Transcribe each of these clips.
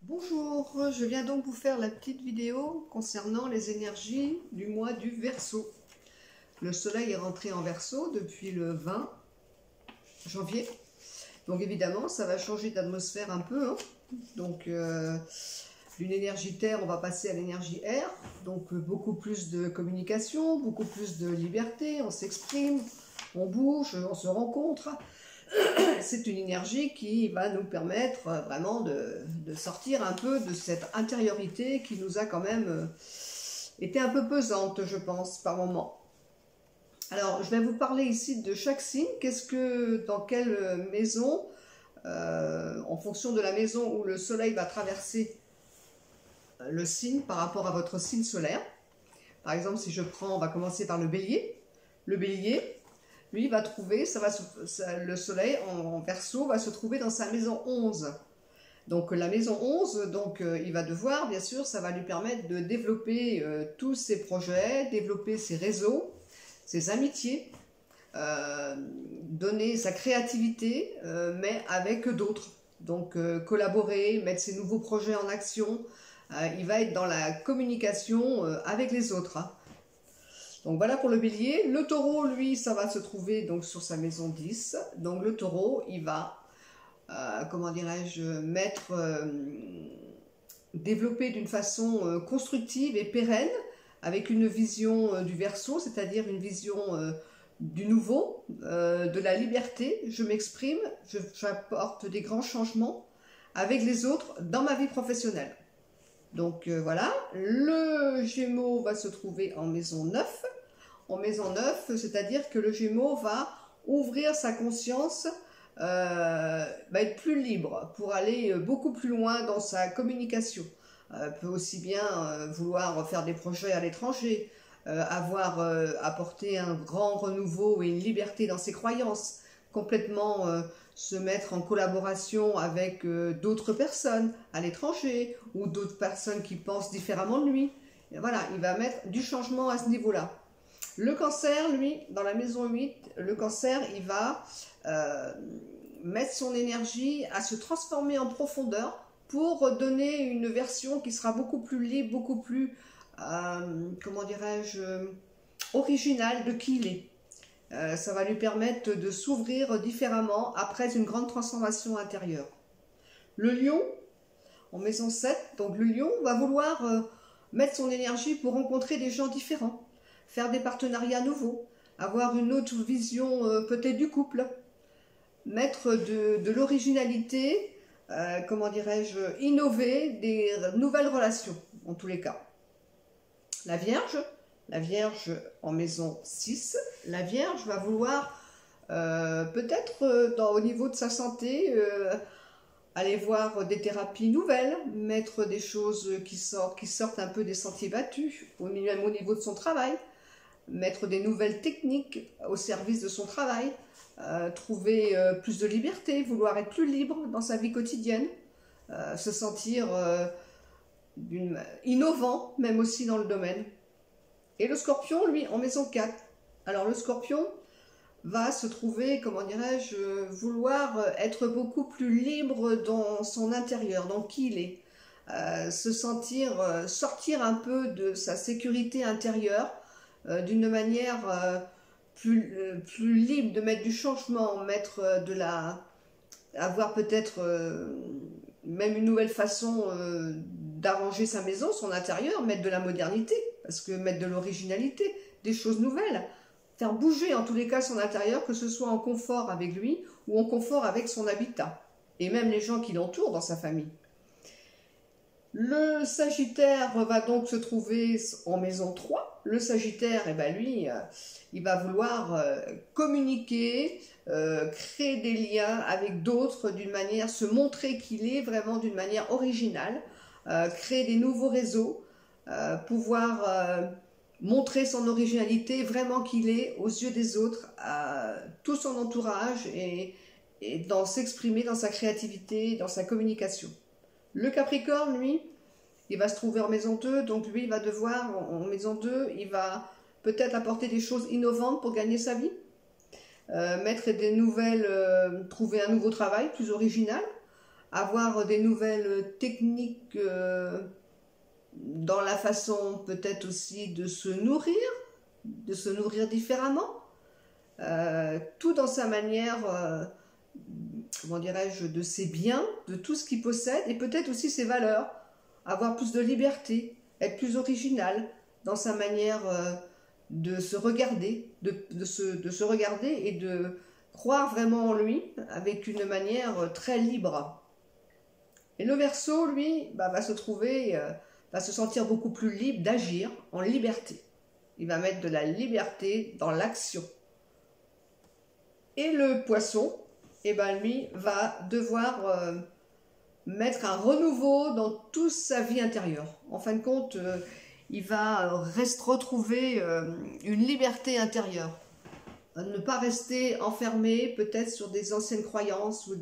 Bonjour, je viens donc vous faire la petite vidéo concernant les énergies du mois du Verseau. Le soleil est rentré en Verseau depuis le 20 janvier. Donc évidemment, ça va changer d'atmosphère un peu. Donc d'une énergie terre, on va passer à l'énergie air. Donc beaucoup plus de communication, beaucoup plus de liberté, on s'exprime, on bouge, on se rencontre. C'est une énergie qui va nous permettre vraiment de sortir un peu de cette intériorité qui nous a quand même été un peu pesante, je pense, par moment. Alors, je vais vous parler ici de chaque signe. Dans quelle maison, en fonction de la maison où le soleil va traverser le signe par rapport à votre signe solaire. Par exemple, si je prends, on va commencer par le bélier. Le bélier, lui, va trouver, le soleil en Verseau va se trouver dans sa maison 11. Donc la maison 11, il va devoir, bien sûr, ça va lui permettre de développer tous ses projets, développer ses réseaux, ses amitiés, donner sa créativité, mais avec d'autres. Donc collaborer, mettre ses nouveaux projets en action. Il va être dans la communication avec les autres. Donc voilà pour le bélier. Le taureau, lui, ça va se trouver donc sur sa maison 10. Donc le taureau, il va, comment dirais-je, développer d'une façon constructive et pérenne, avec une vision du Verseau, c'est-à-dire une vision du nouveau, de la liberté. Je m'exprime, j'apporte des grands changements avec les autres dans ma vie professionnelle. Donc voilà, le Gémeaux va se trouver en maison 9. En maison 9, c'est-à-dire que le Gémeaux va ouvrir sa conscience, va être plus libre pour aller beaucoup plus loin dans sa communication. Peut aussi bien vouloir faire des projets à l'étranger, apporter un grand renouveau et une liberté dans ses croyances, complètement se mettre en collaboration avec d'autres personnes à l'étranger ou d'autres personnes qui pensent différemment de lui. Et voilà, il va mettre du changement à ce niveau-là. Le cancer, lui, dans la maison 8, le cancer, il va mettre son énergie à se transformer en profondeur pour donner une version qui sera beaucoup plus libre, beaucoup plus, comment dirais-je, originale de qui il est. Ça va lui permettre de s'ouvrir différemment après une grande transformation intérieure. Le lion, en maison 7, donc le lion va vouloir mettre son énergie pour rencontrer des gens différents, faire des partenariats nouveaux, avoir une autre vision peut-être du couple, mettre de l'originalité, comment dirais-je, innover des nouvelles relations, en tous les cas. La Vierge en maison 6, la Vierge va vouloir peut-être au niveau de sa santé aller voir des thérapies nouvelles, mettre des choses qui sortent un peu des sentiers battus, même au niveau de son travail, mettre des nouvelles techniques au service de son travail, trouver plus de liberté, vouloir être plus libre dans sa vie quotidienne, se sentir innovant, même aussi dans le domaine. Et le Scorpion, lui, en maison 4. Alors le Scorpion va se trouver, comment dirais-je, vouloir être beaucoup plus libre dans son intérieur, dans qui il est. Se sentir, sortir un peu de sa sécurité intérieure, d'une manière plus libre, de mettre du changement, avoir peut-être même une nouvelle façon d'arranger sa maison, son intérieur, mettre de la modernité, parce que mettre de l'originalité, des choses nouvelles, faire bouger en tous les cas son intérieur, que ce soit en confort avec lui ou en confort avec son habitat, et même les gens qui l'entourent dans sa famille. Le Sagittaire va donc se trouver en maison 3. Le Sagittaire, eh ben lui, il va vouloir communiquer, créer des liens avec d'autres d'une manière, se montrer qu'il est vraiment d'une manière originale, créer des nouveaux réseaux, pouvoir montrer son originalité, vraiment qu'il est aux yeux des autres, à tout son entourage et s'exprimer dans sa créativité, dans sa communication. Le Capricorne, lui, il va se trouver en maison 2, donc lui, il va devoir, en maison 2, il va peut-être apporter des choses innovantes pour gagner sa vie, trouver un nouveau travail plus original, avoir des nouvelles techniques dans la façon peut-être aussi de se nourrir différemment, tout dans sa manière, comment dirais-je, de ses biens, de tout ce qu'il possède, et peut-être aussi ses valeurs, avoir plus de liberté, être plus original dans sa manière de se regarder, de se regarder et de croire vraiment en lui avec une manière très libre. Et le Verseau, lui, va se trouver, va se sentir beaucoup plus libre d'agir en liberté. Il va mettre de la liberté dans l'action. Et le Poisson, lui, va devoir mettre un renouveau dans toute sa vie intérieure. En fin de compte, il va retrouver une liberté intérieure. Ne pas rester enfermé peut-être sur des anciennes croyances ou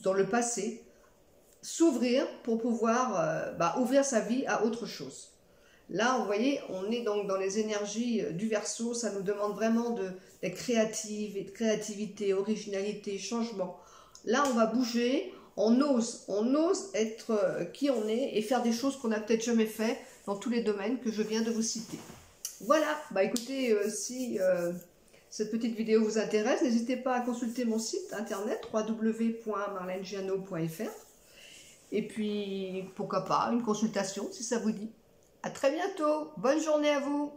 dans le passé. S'ouvrir pour pouvoir ouvrir sa vie à autre chose. Là, vous voyez, on est donc dans les énergies du Verseau, ça nous demande vraiment d'être créative, et de créativité, originalité, changement. Là, on va bouger, on ose être qui on est et faire des choses qu'on n'a peut-être jamais fait dans tous les domaines que je viens de vous citer. Voilà, écoutez, si cette petite vidéo vous intéresse, n'hésitez pas à consulter mon site internet www.marlenegiano.fr. Et puis, pourquoi pas, une consultation si ça vous dit. À très bientôt, bonne journée à vous.